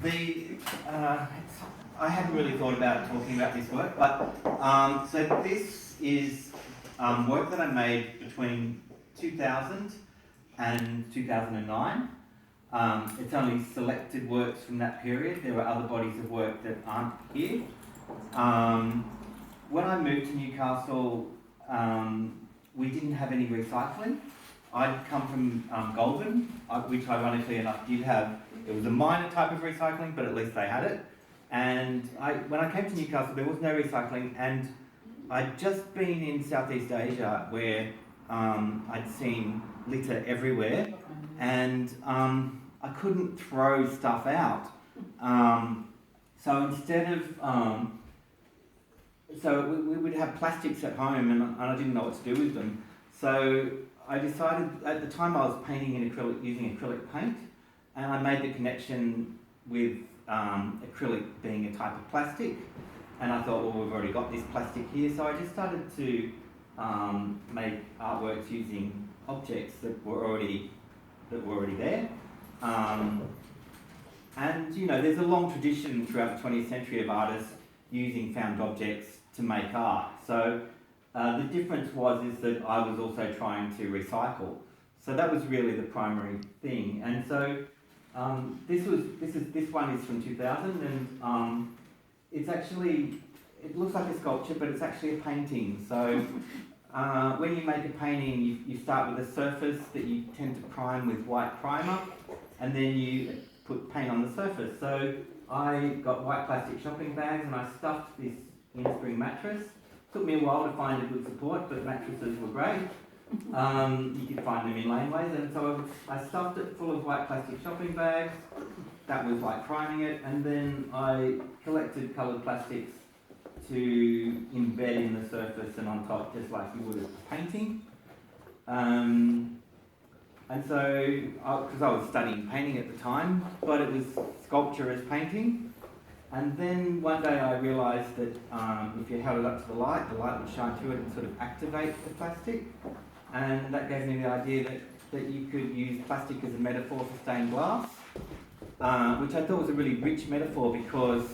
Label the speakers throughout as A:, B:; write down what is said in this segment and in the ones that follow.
A: I hadn't really thought about talking about this work, but so this is work that I made between 2000 and 2009. It's only selected works from that period. There were other bodies of work that aren't here. When I moved to Newcastle, we didn't have any recycling. I'd come from Goulburn, which ironically enough did have, it was a minor type of recycling, but at least they had it. And when I came to Newcastle, there was no recycling, and I'd just been in Southeast Asia where I'd seen litter everywhere, and I couldn't throw stuff out. So instead of, so we would have plastics at home, and I didn't know what to do with them. So I decided, at the time I was painting in acrylic, using acrylic paint, and I made the connection with acrylic being a type of plastic, and I thought, well, we've already got this plastic here, so I just started to make artworks using objects that were already there. And you know, there's a long tradition throughout the 20th century of artists using found objects to make art. So the difference is that I was also trying to recycle. So that was really the primary thing. And so this one is from 2000, and it's actually, it looks like a sculpture, but it's actually a painting. So when you make a painting, you start with a surface that you tend to prime with white primer, and then you put paint on the surface. So I got white plastic shopping bags and I stuffed this inspring mattress. Took me a while to find a good support, but mattresses were great. You could find them in laneways, and so I stuffed it full of white plastic shopping bags. That was like priming it, and then I collected coloured plastics to embed in the surface and on top, just like you would a painting. And so, because I was studying painting at the time, but it was sculpture as painting. And then one day I realised that if you held it up to the light would shine through it and sort of activate the plastic. And that gave me the idea that you could use plastic as a metaphor for stained glass, which I thought was a really rich metaphor because,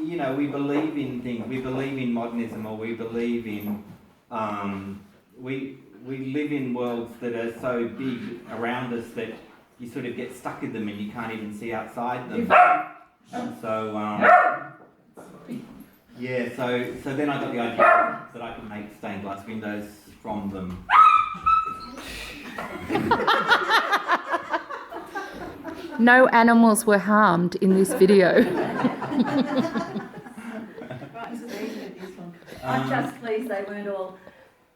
A: you know, we believe in things, we believe in modernism, or we believe in, we live in worlds that are so big around us that you sort of get stuck in them and you can't even see outside them. And so, yeah, so then I got the idea that I could make stained glass windows from them.
B: No animals were harmed in this video.
C: I'm just pleased they weren't all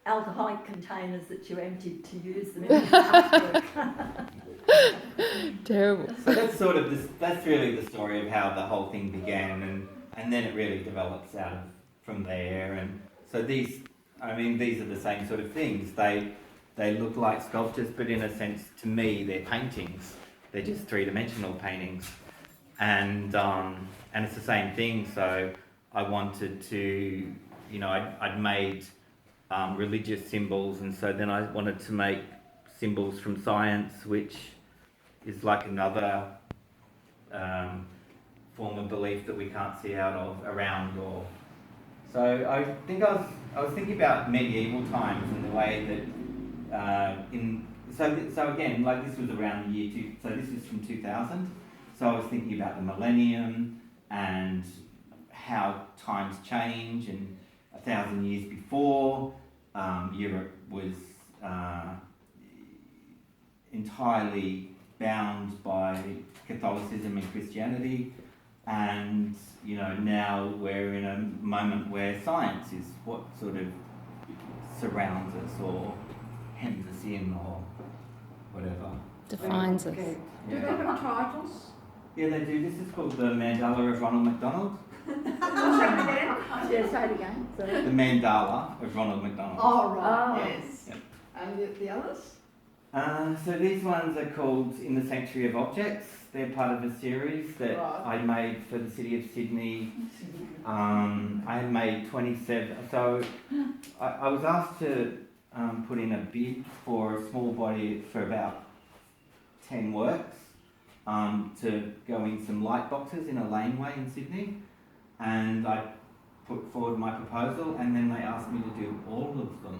C: alcoholic containers that you emptied to use them in the artwork.
B: Terrible.
A: So that's really the story of how the whole thing began, and then it really develops out of from there. And so these are the same sort of things. They look like sculptures, but in a sense, to me, they're paintings. They're just three-dimensional paintings, and it's the same thing. So I wanted to, you know, I'd made religious symbols, and so then I wanted to make symbols from science, which is like another form of belief that we can't see out of, around, or so I think I was thinking about medieval times and the way that so again, like this was around the year so this is from 2000, so I was thinking about the millennium and how times change, and 1,000 years before Europe was entirely bound by Catholicism and Christianity, and you know, now we're in a moment where science is what sort of surrounds us or hems us in or whatever.
B: Defines us.
D: Okay. Do they have titles?
A: Yeah, they do. This is called the Mandala of Ronald McDonald.
C: Yeah, say it again. Sorry.
A: The Mandala of Ronald McDonald.
D: Oh, right,
C: Oh.
D: yes.
A: Yep.
D: And the others?
A: So these ones are called In the Sanctuary of Objects. They're part of a series that I made for the City of Sydney. I had made 27. So I was asked to put in a bid for a small body for about 10 works. to go in some light boxes in a laneway in Sydney, and I put forward my proposal, and then they asked me to do all of them.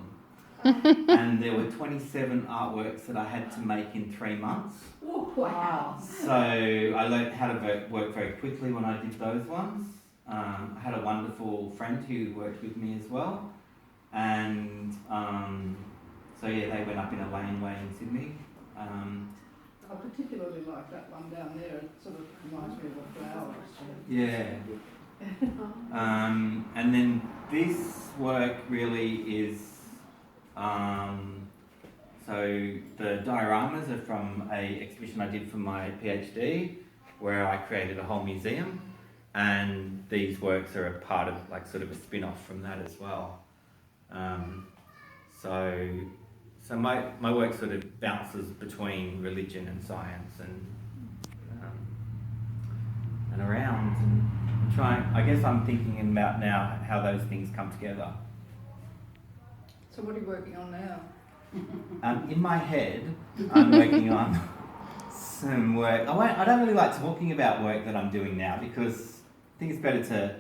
A: And there were 27 artworks that I had to make in 3 months.
D: Oh, wow.
A: So I learned how to work very quickly when I did those ones. I had a wonderful friend who worked with me as well, and so yeah, they went up in a laneway in Sydney.
D: I particularly like that one down there. It sort of reminds me of a flower.
A: Yeah. And then this work really is, so the dioramas are from a exhibition I did for my PhD, where I created a whole museum, and these works are a part of, like, sort of a spin-off from that as well. So my work sort of bounces between religion and science and around, and I guess I'm thinking about now how those things come together.
D: So what are you working on now?
A: In my head, I'm working on some work. I don't really like talking about work that I'm doing now, because I think it's better to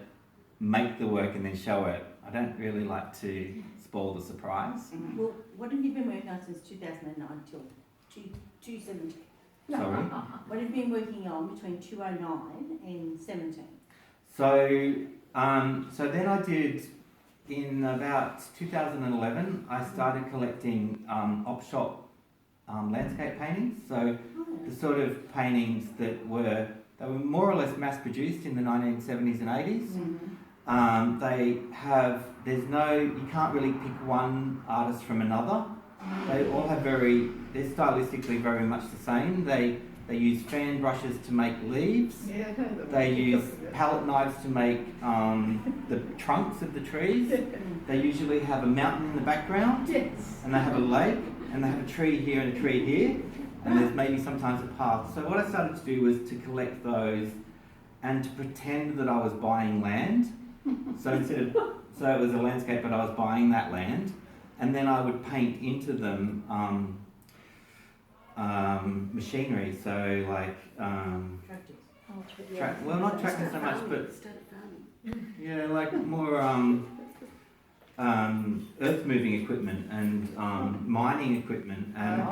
A: make the work and then show it. I don't really like to spoil the surprise.
E: Well, what have you been working on since 2009 till 2017?
A: Sorry.
E: What have you been working on between 2009 and 17?
A: So then I did, in about 2011, I started collecting op shop landscape paintings. So the sort of paintings that were more or less mass produced in the 1970s and 80s. You can't really pick one artist from another. They all have they're stylistically very much the same. They use fan brushes to make leaves.
D: Yeah, I know that.
A: They use palette knives to make the trunks of the trees. They usually have a mountain in the background.
D: Yes.
A: And they have a lake, and they have a tree here and a tree here, and there's maybe sometimes a path. So what I started to do was to collect those and to pretend that I was buying land. So so it was a landscape, but I was buying that land, and then I would paint into them machinery. So like not tractors so much, but yeah, like more earth moving equipment and mining equipment and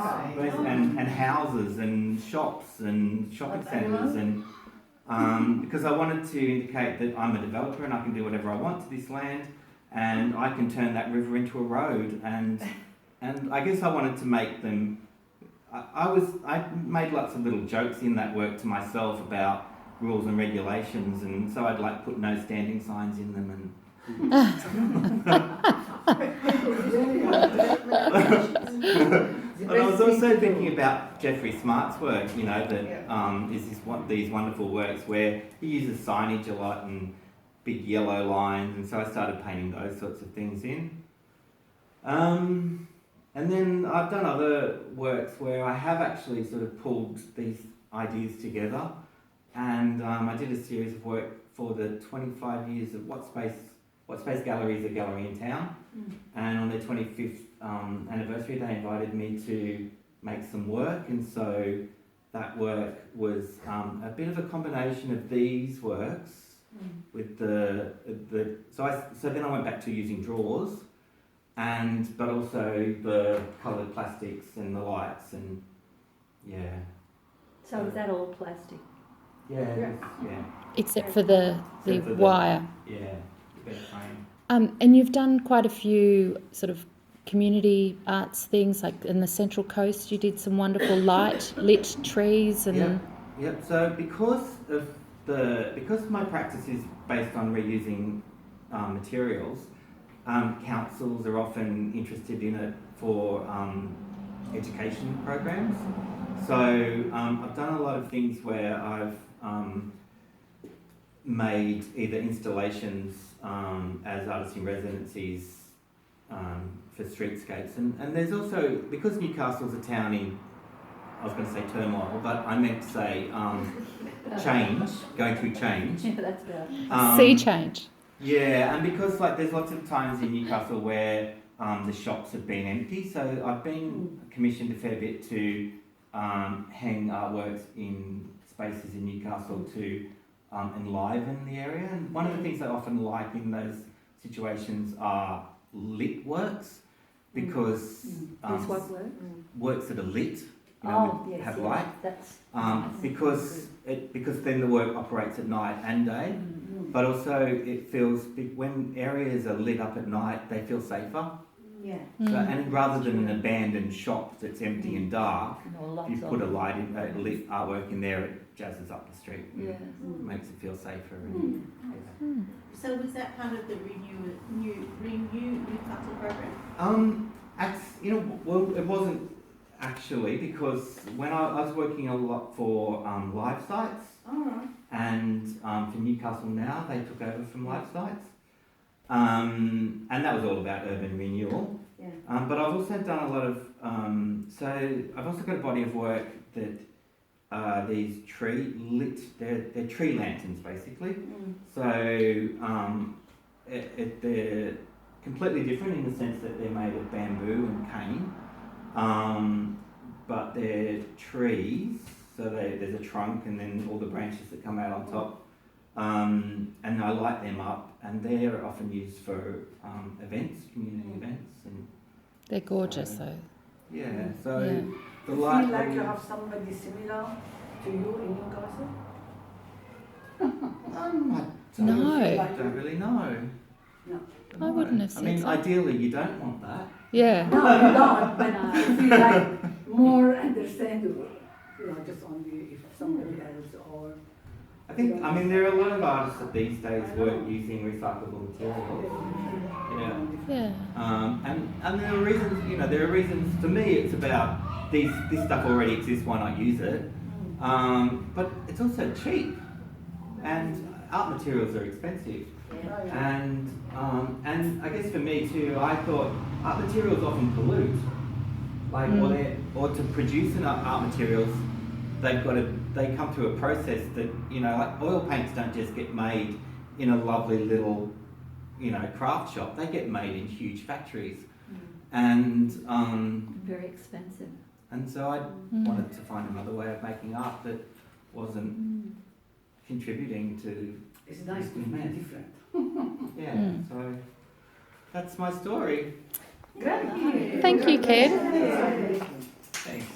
A: and houses and shops and shopping centres, and because I wanted to indicate that I'm a developer and I can do whatever I want to this land, and I can turn that river into a road, and I guess I wanted to make them. I made lots of little jokes in that work to myself about rules and regulations, and so I'd like put no standing signs in them and. And I was also thinking about Jeffrey Smart's work, that is these wonderful works where he uses signage a lot and big yellow lines, and so I started painting those sorts of things in. And then I've done other works where I have actually sort of pulled these ideas together, and I did a series of work for the 25 years of What Space Gallery is a gallery in town, and on their 25th anniversary they invited me to make some work, and so that work was a bit of a combination of these works with so then I went back to using drawers, but also the coloured plastics and the lights, and yeah.
C: So is that all plastic?
A: Yeah.
B: Except for the wire.
A: Yeah, the better frame.
B: And you've done quite a few sort of community arts things, like in the Central Coast you did some wonderful lit trees and...
A: Yep. So because my practice is based on reusing materials, councils are often interested in it for education programs. So I've done a lot of things where I've made either installations as artists in residencies for streetscapes, and there's also, because Newcastle's a town in, I was going to say turmoil, but I meant to say change, going through change.
C: Yeah, that's better.
B: Sea change.
A: Yeah, and because there's lots of times in Newcastle where the shops have been empty, so I've been commissioned a fair bit to hang artworks in spaces in Newcastle to enliven the area. And one of the things I often like in those situations are lit works, because
C: Is what work?
A: works that are lit,
C: Yes,
A: have
C: yeah,
A: light,
C: that's
A: because then the work operates at night and day. But also it feels, when areas are lit up at night, they feel safer.
E: Yeah.
A: So, and rather than an abandoned shop that's empty and dark,
C: lots
A: if you put a light in, lit artwork in there, it jazzes up the street.
C: Yeah.
A: It makes it feel safer. And,
E: So was that part of the Renew Newcastle program?
A: well, it wasn't actually, because when I was working a lot for live sites,
E: All right.
A: and for Newcastle Now, they took over from live sites. And that was all about urban renewal.
E: Yeah.
A: But I've also done a lot of, so I've also got a body of work that these they're tree lanterns basically. So they're completely different in the sense that they're made of bamboo and cane, but they're trees, so there's a trunk and then all the branches that come out on top. And I light them up, and they're often used for events, community events, and
B: They're gorgeous, though.
A: yeah. So
B: Yeah.
A: the
F: You
A: light.
F: feel like you have somebody similar to you in Newcastle?
A: I
B: No,
A: don't really know.
F: No.
B: I wouldn't have
A: I
B: said
A: mean,
B: so.
A: ideally, you don't want that.
B: Yeah.
F: No, you don't, but you feel like more understandable, just only if somebody else or...
A: I mean, there are a lot of artists that these days work using recyclable materials. Yeah.
B: Yeah.
A: And there are reasons, there are reasons, for me it's about this stuff already exists, why not use it? But it's also cheap, and art materials are expensive. And I guess for me too, I thought art materials often pollute. Like, or to produce art materials, they come through a process that, like oil paints don't just get made in a lovely little, craft shop. They get made in huge factories. And
C: very expensive.
A: and so I wanted to find another way of making art that wasn't contributing to.
F: It's nice to be different.
A: Yeah, so that's my story.
F: Great.
B: Thank you, Ken.
A: Thanks.